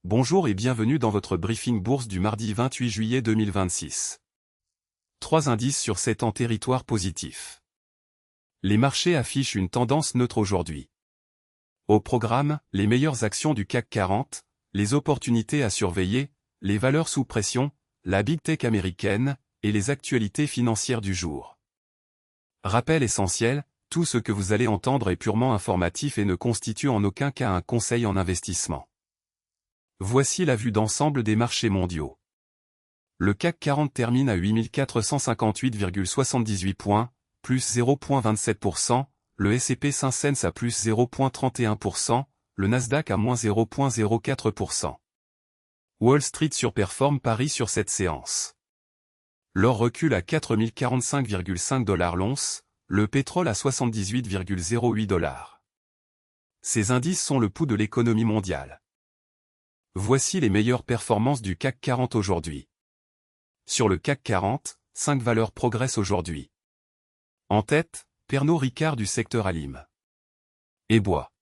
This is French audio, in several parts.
Bonjour et bienvenue dans votre briefing bourse du mardi 28 juillet 2026. 3 indices sur 7 en territoire positif. Les marchés affichent une tendance neutre aujourd'hui. Au programme, les meilleures actions du CAC 40, les opportunités à surveiller, les valeurs sous pression, la Big Tech américaine, et les actualités financières du jour. Rappel essentiel, tout ce que vous allez entendre est purement informatif et ne constitue en aucun cas un conseil en investissement. Voici la vue d'ensemble des marchés mondiaux. Le CAC 40 termine à 8458,78 points, plus 0,27%, le S&P 500 à plus 0,31%, le Nasdaq à moins 0,04%. Wall Street surperforme Paris sur cette séance. L'or recule à 4045,5 $ l'once, le pétrole à 78,08 $. Ces indices sont le pouls de l'économie mondiale. Voici les meilleures performances du CAC 40 aujourd'hui. Sur le CAC 40, 5 valeurs progressent aujourd'hui. En tête, Pernod Ricard du secteur Alim. Ebois.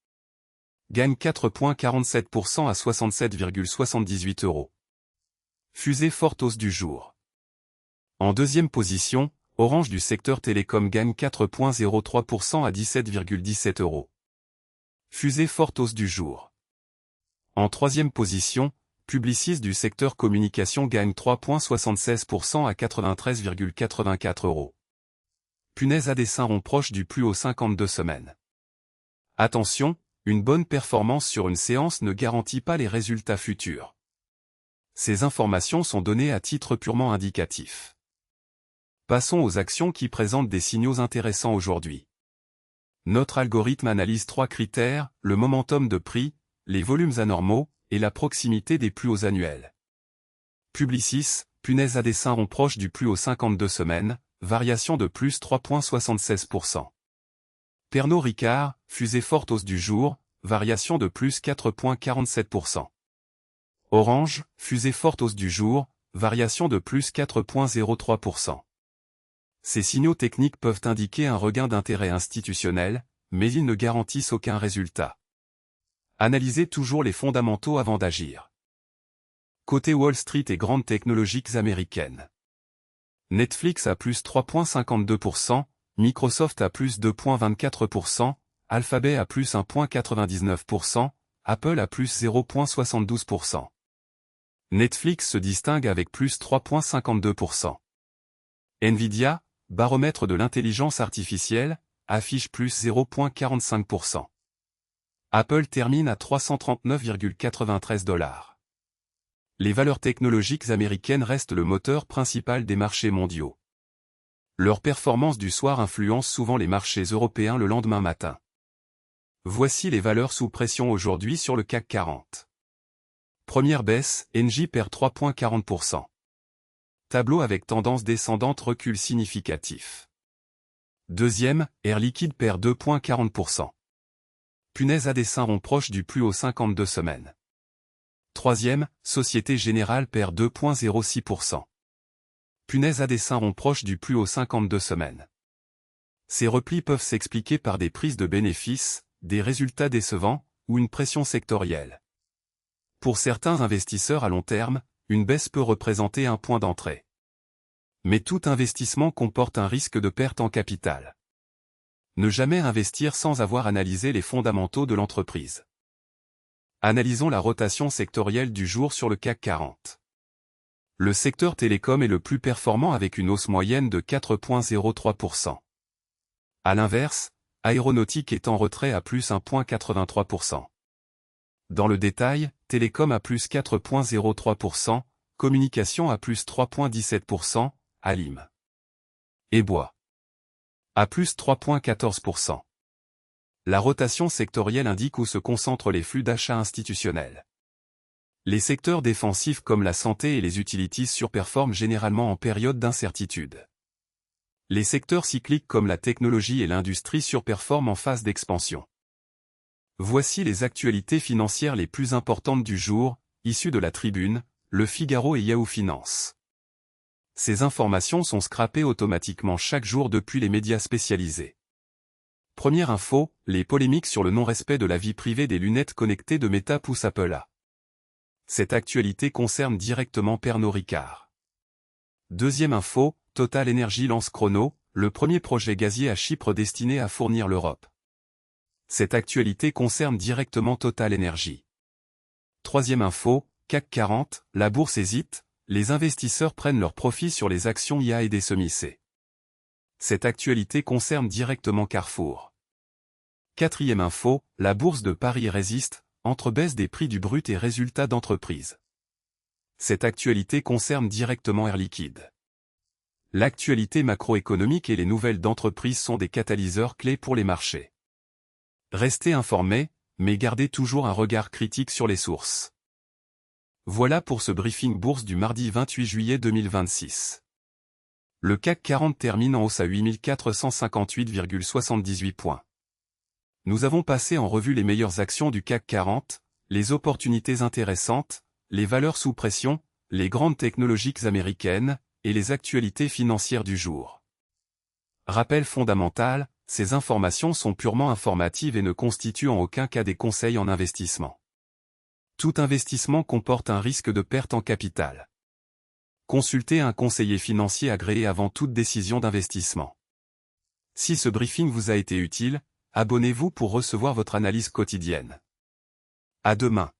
Gagne 4,47% à 67,78 €. Fusée forte hausse du jour. En deuxième position, Orange du secteur télécom gagne 4,03% à 17,17 €. Fusée forte hausse du jour. En troisième position, Publicis du secteur communication gagne 3,76% à 93,84 €. Punaise à dessin rond proche du plus haut 52 semaines. Attention, une bonne performance sur une séance ne garantit pas les résultats futurs. Ces informations sont données à titre purement indicatif. Passons aux actions qui présentent des signaux intéressants aujourd'hui. Notre algorithme analyse 3 critères, le momentum de prix, les volumes anormaux, et la proximité des plus hauts annuels. Publicis, punaise à dessin rond proche du plus haut 52 semaines, variation de plus 3,76%. Pernod Ricard, fusée forte hausse du jour, variation de plus 4,47%. Orange, fusée forte hausse du jour, variation de plus 4,03%. Ces signaux techniques peuvent indiquer un regain d'intérêt institutionnel, mais ils ne garantissent aucun résultat. Analysez toujours les fondamentaux avant d'agir. Côté Wall Street et grandes technologiques américaines. Netflix à plus 3,52%, Microsoft à plus 2,24%, Alphabet à plus 1,99%, Apple à plus 0,72%. Netflix se distingue avec plus 3,52%. Nvidia, baromètre de l'intelligence artificielle, affiche plus 0,45%. Apple termine à 339,93 $. Les valeurs technologiques américaines restent le moteur principal des marchés mondiaux. Leur performance du soir influence souvent les marchés européens le lendemain matin. Voici les valeurs sous pression aujourd'hui sur le CAC 40. Première baisse, Engie perd 3,40%. Tableau avec tendance descendante recul significatif. Deuxième, Air Liquide perd 2,40%. Punaise à dessin rond proche du plus haut 52 semaines. Troisième, Société Générale perd 2,06%. Punaise à dessin rond proche du plus haut 52 semaines. Ces replis peuvent s'expliquer par des prises de bénéfices, des résultats décevants, ou une pression sectorielle. Pour certains investisseurs à long terme, une baisse peut représenter un point d'entrée. Mais tout investissement comporte un risque de perte en capital. Ne jamais investir sans avoir analysé les fondamentaux de l'entreprise. Analysons la rotation sectorielle du jour sur le CAC 40. Le secteur télécom est le plus performant avec une hausse moyenne de 4,03%. À l'inverse, aéronautique est en retrait à plus 1,83%. Dans le détail, télécom à plus 4,03%, communication à plus 3,17%, Alim. Ebois. À plus 3,14%. La rotation sectorielle indique où se concentrent les flux d'achats institutionnels. Les secteurs défensifs comme la santé et les utilities surperforment généralement en période d'incertitude. Les secteurs cycliques comme la technologie et l'industrie surperforment en phase d'expansion. Voici les actualités financières les plus importantes du jour, issues de la Tribune, Le Figaro et Yahoo Finance. Ces informations sont scrappées automatiquement chaque jour depuis les médias spécialisés. Première info, les polémiques sur le non-respect de la vie privée des lunettes connectées de Meta poussent Apple à Cette actualité concerne directement Pernod Ricard. Deuxième info, Total Energy lance Chrono, le premier projet gazier à Chypre destiné à fournir l'Europe. Cette actualité concerne directement Total Energy. Troisième info, CAC 40, la bourse hésite, les investisseurs prennent leur profit sur les actions IA et des semis-C. Cette actualité concerne directement Carrefour. Quatrième info, la bourse de Paris résiste, entre baisse des prix du brut et résultats d'entreprise. Cette actualité concerne directement Air Liquide. L'actualité macroéconomique et les nouvelles d'entreprise sont des catalyseurs clés pour les marchés. Restez informés, mais gardez toujours un regard critique sur les sources. Voilà pour ce briefing bourse du mardi 28 juillet 2026. Le CAC 40 termine en hausse à 8458,78 points. Nous avons passé en revue les meilleures actions du CAC 40, les opportunités intéressantes, les valeurs sous pression, les grandes technologiques américaines, et les actualités financières du jour. Rappel fondamental, ces informations sont purement informatives et ne constituent en aucun cas des conseils en investissement. Tout investissement comporte un risque de perte en capital. Consultez un conseiller financier agréé avant toute décision d'investissement. Si ce briefing vous a été utile, abonnez-vous pour recevoir votre analyse quotidienne. À demain.